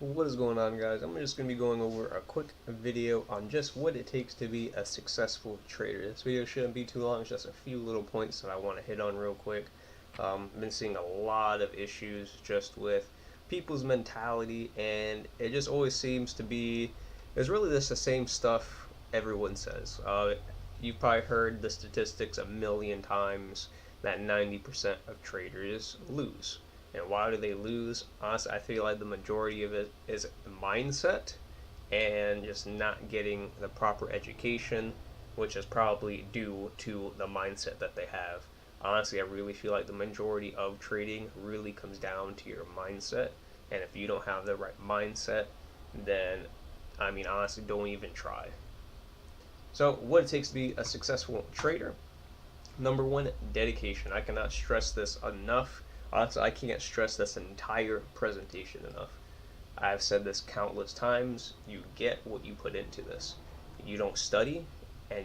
What is going on, guys? I'm just going to be going over a quick video on just what it takes to be a successful trader. This video shouldn't be too long. It's just a few little points that I want to hit on real quick. I've been seeing a lot of issues just with people's mentality, and it just always seems to be, it's really just the same stuff everyone says. You've probably heard the statistics a million times that 90% of traders lose. And why do they lose? Honestly, I feel like the majority of it is mindset and just not getting the proper education, which is probably due to the mindset that they have. Honestly, I really feel like the majority of trading really comes down to your mindset. And if you don't have the right mindset, then, honestly, don't even try. So, what it takes to be a successful trader. Number one, dedication. I cannot stress this enough. Honestly, I can't stress this entire presentation enough. I've said this countless times. You get what you put into this. You don't study and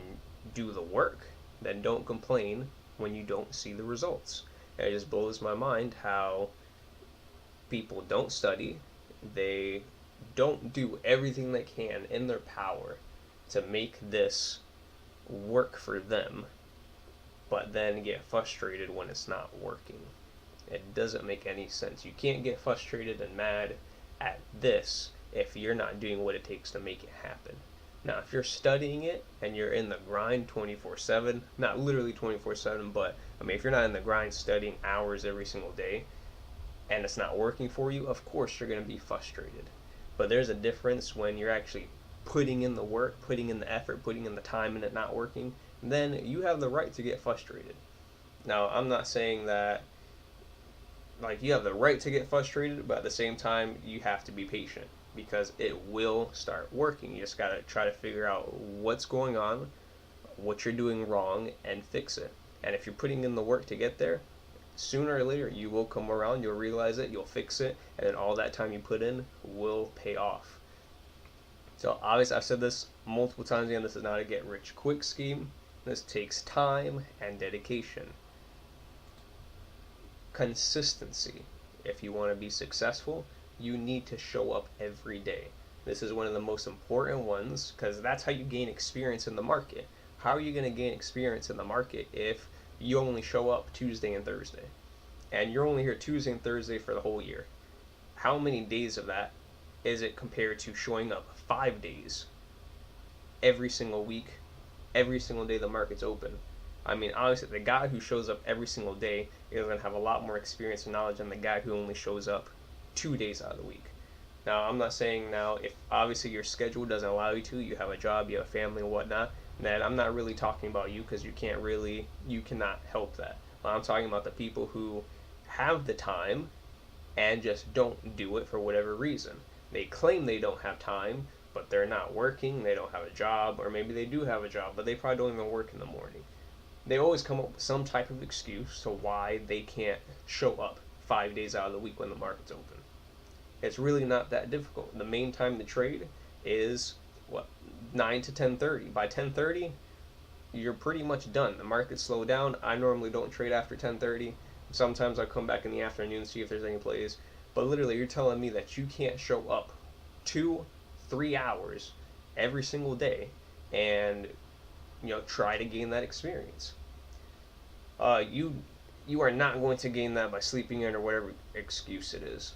do the work, then don't complain when you don't see the results. And it just blows my mind how people don't study. They don't do everything they can in their power to make this work for them, but then get frustrated when it's not working. It doesn't make any sense. You can't get frustrated and mad at this if you're not doing what it takes to make it happen. Now, if you're studying it and you're in the grind 24/7, not literally 24/7, but if you're not in the grind studying hours every single day and it's not working for you, of course you're going to be frustrated. But there's a difference when you're actually putting in the work, putting in the effort, putting in the time and it not working, then you have the right to get frustrated. Now, I'm not saying that you have the right to get frustrated, but at the same time you have to be patient because it will start working. You just got to try to figure out what's going on, what you're doing wrong, and fix it. And if you're putting in the work to get there, sooner or later you will come around, you'll realize it, you'll fix it, and then all that time you put in will pay off. So obviously I've said this multiple times again, this is not a get rich quick scheme. This takes time and dedication. Consistency. If you want to be successful, you need to show up every day. This is one of the most important ones because that's how you gain experience in the market. How are you going to gain experience in the market if you only show up Tuesday and Thursday? And you're only here Tuesday and Thursday for the whole year. How many days of that is it compared to showing up 5 days every single week, every single day the market's open? Obviously, the guy who shows up every single day is going to have a lot more experience and knowledge than the guy who only shows up 2 days out of the week. Now, I'm not saying now if obviously your schedule doesn't allow you to, you have a job, you have a family and whatnot, then I'm not really talking about you because you cannot help that. But I'm talking about the people who have the time and just don't do it for whatever reason. They claim they don't have time, but they're not working, they don't have a job, or maybe they do have a job, but they probably don't even work in the morning. They always come up with some type of excuse to why they can't show up 5 days out of the week when the market's open. It's really not that difficult. The main time to trade is 9 to 10:30. By 10:30, you're pretty much done. The market's slowed down. I normally don't trade after 10:30. Sometimes I come back in the afternoon to see if there's any plays. But literally, you're telling me that you can't show up 2-3 hours every single day and try to gain that experience. You are not going to gain that by sleeping in or whatever excuse it is.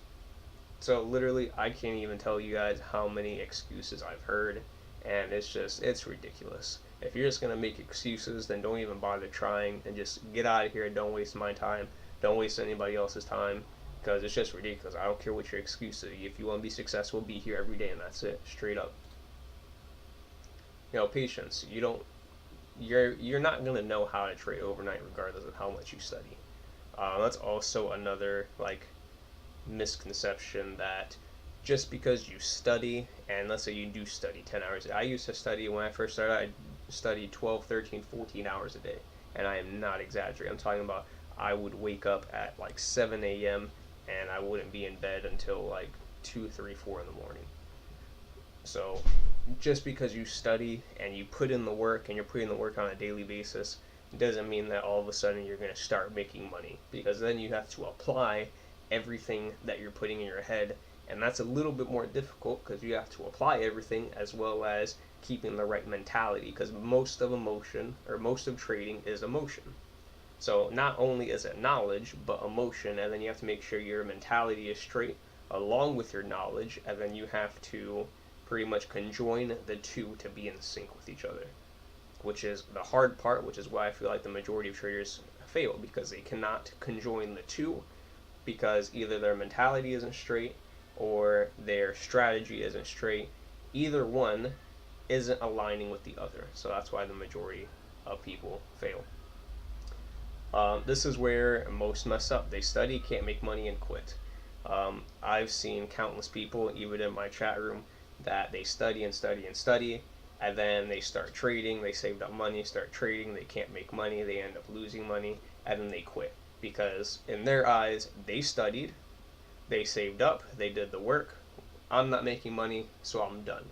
So literally, I can't even tell you guys how many excuses I've heard, and it's ridiculous. If you're just gonna make excuses, then don't even bother trying and just get out of here. Don't waste my time. Don't waste anybody else's time because it's just ridiculous. I don't care what your excuse is. If you want to be successful, be here every day, and that's it, straight up. Patience. You're not gonna know how to trade overnight regardless of how much you study. That's also another misconception that just because you study, and let's say you do study 10 hours a day. I used to study when I first started, I studied 12, 13, 14 hours a day, and I am not exaggerating. I'm talking about I would wake up at 7 a.m. and I wouldn't be in bed until 2, 3, 4 in the morning. So just because you study and you put in the work and you're putting the work on a daily basis doesn't mean that all of a sudden you're going to start making money, because then you have to apply everything that you're putting in your head And that's a little bit more difficult because you have to apply everything as well as keeping the right mentality, because most of emotion, or most of trading, is emotion. So not only is it knowledge, but emotion, and then you have to make sure your mentality is straight along with your knowledge, and then you have to pretty much conjoin the two to be in sync with each other, which is the hard part, which is why I feel like the majority of traders fail, because they cannot conjoin the two, because either their mentality isn't straight or their strategy isn't straight. Either one isn't aligning with the other. So that's why the majority of people fail. This is where most mess up. They study, can't make money, and quit. I've seen countless people, even in my chat room, that they study and study and study, and then they start trading, they saved up money, start trading, they can't make money, they end up losing money, and then they quit. Because in their eyes, they studied, they saved up, they did the work, I'm not making money, so I'm done.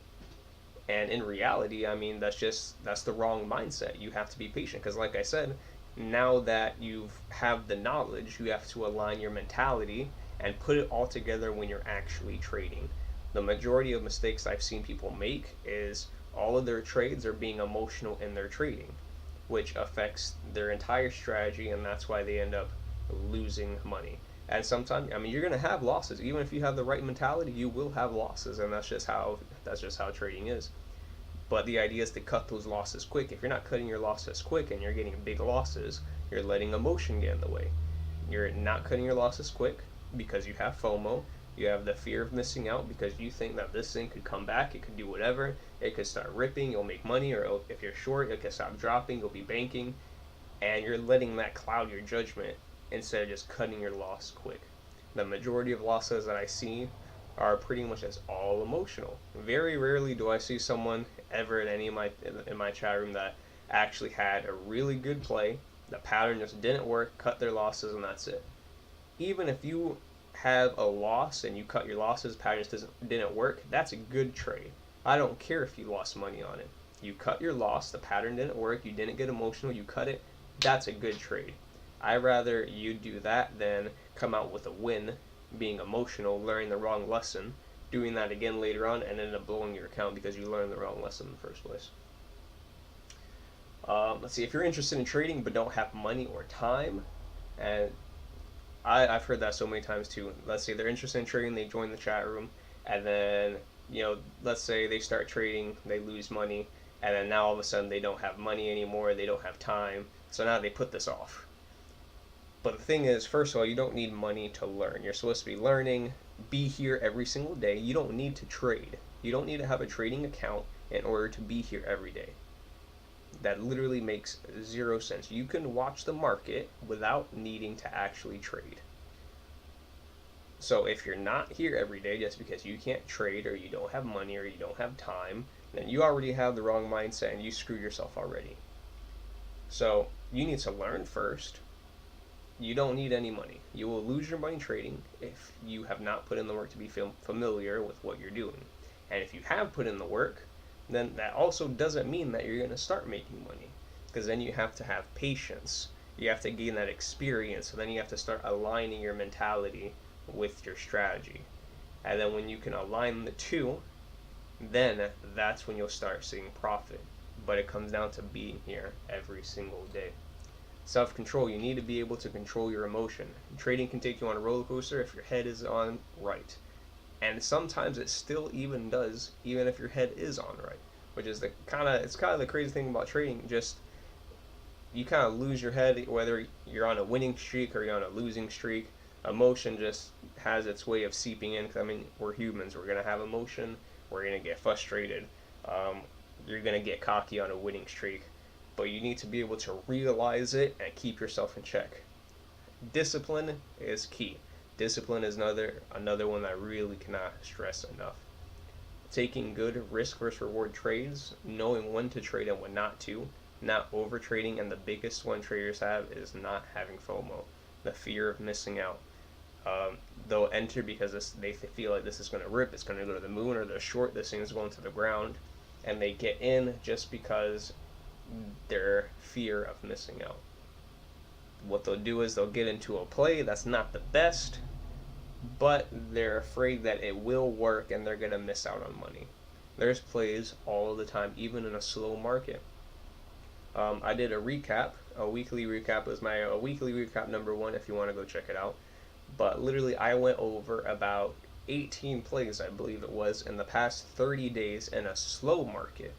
And in reality, I mean, that's the wrong mindset. You have to be patient, because like I said, now that you have the knowledge, you have to align your mentality and put it all together when you're actually trading. The majority of mistakes I've seen people make is all of their trades are being emotional in their trading, which affects their entire strategy, and that's why they end up losing money. And sometimes, I mean, you're going to have losses. Even if you have the right mentality, you will have losses, and that's just how trading is. But the idea is to cut those losses quick. If you're not cutting your losses quick and you're getting big losses, you're letting emotion get in the way. You're not cutting your losses quick because you have FOMO. You have the fear of missing out because you think that this thing could come back, it could do whatever, it could start ripping, you'll make money, or if you're short, it could stop dropping, you'll be banking, and you're letting that cloud your judgment instead of just cutting your loss quick. The majority of losses that I see are pretty much just all emotional. Very rarely do I see someone ever in my chat room that actually had a really good play. The pattern just didn't work, cut their losses, and that's it. Even if you have a loss and you cut your losses, pattern just didn't work, that's a good trade. I don't care if you lost money on it. You cut your loss, the pattern didn't work, you didn't get emotional, you cut it, that's a good trade. I'd rather you do that than come out with a win being emotional, learning the wrong lesson, doing that again later on, and end up blowing your account because you learned the wrong lesson in the first place. Let's see, if you're interested in trading but don't have money or time, and I've heard that so many times too. Let's say they're interested in trading, they join the chat room, and then, let's say they start trading, they lose money, and then now all of a sudden they don't have money anymore, they don't have time, so now they put this off. But the thing is, first of all, you don't need money to learn. You're supposed to be learning, be here every single day. You don't need to trade. You don't need to have a trading account in order to be here every day. That literally makes zero sense. You can watch the market without needing to actually trade. So if you're not here every day just because you can't trade or you don't have money or you don't have time, then you already have the wrong mindset and you screw yourself already. So you need to learn first. You don't need any money. You will lose your money trading if you have not put in the work to be familiar with what you're doing. And if you have put in the work, then that also doesn't mean that you're going to start making money, because then you have to have patience. You have to gain that experience, so then you have to start aligning your mentality with your strategy. And then when you can align the two, then that's when you'll start seeing profit. But it comes down to being here every single day. Self-control, you need to be able to control your emotion. Trading can take you on a roller coaster if your head is on right. And sometimes it still even does, even if your head is on right. Which is it's kind of the crazy thing about trading. Just, you kind of lose your head whether you're on a winning streak or you're on a losing streak. Emotion just has its way of seeping in, because I mean, we're humans, we're going to have emotion, we're going to get frustrated, you're going to get cocky on a winning streak. But you need to be able to realize it and keep yourself in check. Discipline is key. Discipline is another one that I really cannot stress enough. Taking good risk versus reward trades, knowing when to trade and when not to, not over trading, and the biggest one traders have is not having FOMO, the fear of missing out. They'll enter because they feel like this is going to rip, it's going to go to the moon, or they're short, this thing's going to the ground, and they get in just because their fear of missing out. What they'll do is they'll get into a play that's not the best, but they're afraid that it will work and they're going to miss out on money. There's plays all the time, even in a slow market. I did a recap, a weekly recap was my weekly recap number one if you want to go check it out. But literally, I went over about 18 plays, I believe it was, in the past 30 days in a slow market.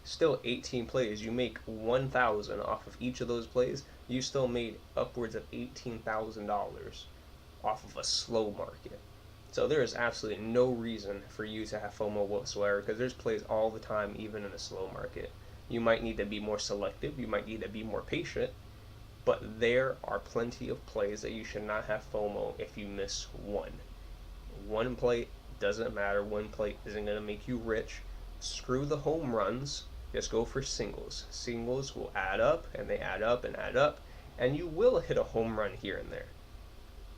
Still 18 plays. You make 1,000 off of each of those plays. You still made upwards of $18,000 off of a slow market. So there is absolutely no reason for you to have FOMO whatsoever, because there's plays all the time, even in a slow market. You might need to be more selective. You might need to be more patient. But there are plenty of plays that you should not have FOMO if you miss one. One play doesn't matter. One play isn't going to make you rich. Screw the home runs. Just go for singles. Singles will add up, and they add up and add up, and you will hit a home run here and there.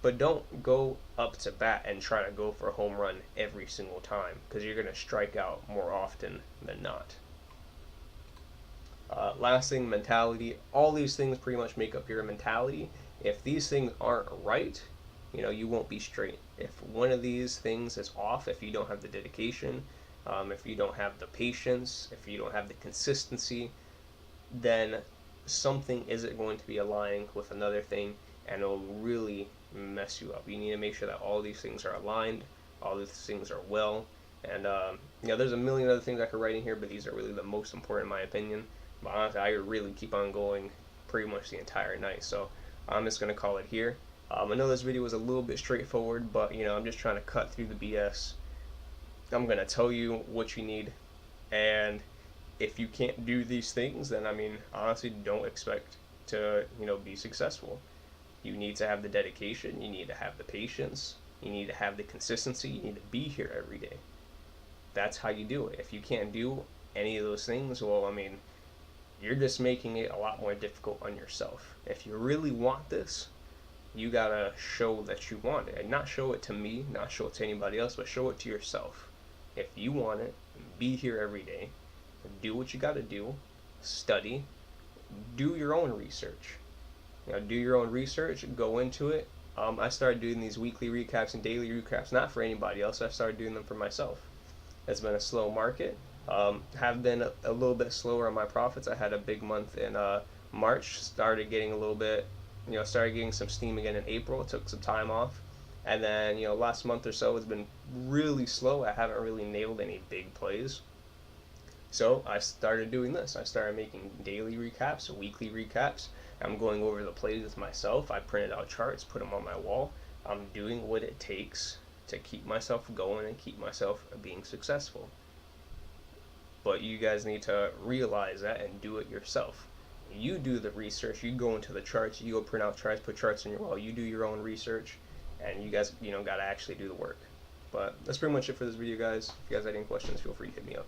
But don't go up to bat and try to go for a home run every single time, because you're going to strike out more often than not. Last thing, mentality. All these things pretty much make up your mentality. If these things aren't right, you won't be straight. If one of these things is off, if you don't have the dedication, if you don't have the patience, if you don't have the consistency, then something isn't going to be aligning with another thing, and it'll really mess you up. You need to make sure that all these things are aligned, all these things are well, and there's a million other things I could write in here, but these are really the most important in my opinion. But honestly, I could really keep on going pretty much the entire night, so I'm just going to call it here. I know this video was a little bit straightforward, but I'm just trying to cut through the BS. I'm going to tell you what you need, and if you can't do these things, then honestly, don't expect to be successful. You need to have the dedication, you need to have the patience, you need to have the consistency, you need to be here every day. That's how you do it. If you can't do any of those things, well, you're just making it a lot more difficult on yourself. If you really want this, you gotta show that you want it, and not show it to me, not show it to anybody else, but show it to yourself. If you want it, be here every day, do what you gotta do, study, do your own research. Do your own research, go into it. I started doing these weekly recaps and daily recaps, not for anybody else. I started doing them for myself. It's been a slow market. Have been a little bit slower on my profits. I had a big month in March. Started getting a little bit, started getting some steam again in April. Took some time off, and then last month or so it's been really slow. I haven't really nailed any big plays. So I started doing this. I started making daily recaps, weekly recaps. I'm going over the plays with myself. I printed out charts, put them on my wall. I'm doing what it takes to keep myself going and keep myself being successful. But you guys need to realize that and do it yourself. You do the research. You go into the charts. You go print out charts, put charts in your wall. You do your own research, and you guys, got to actually do the work. But that's pretty much it for this video, guys. If you guys have any questions, feel free to hit me up.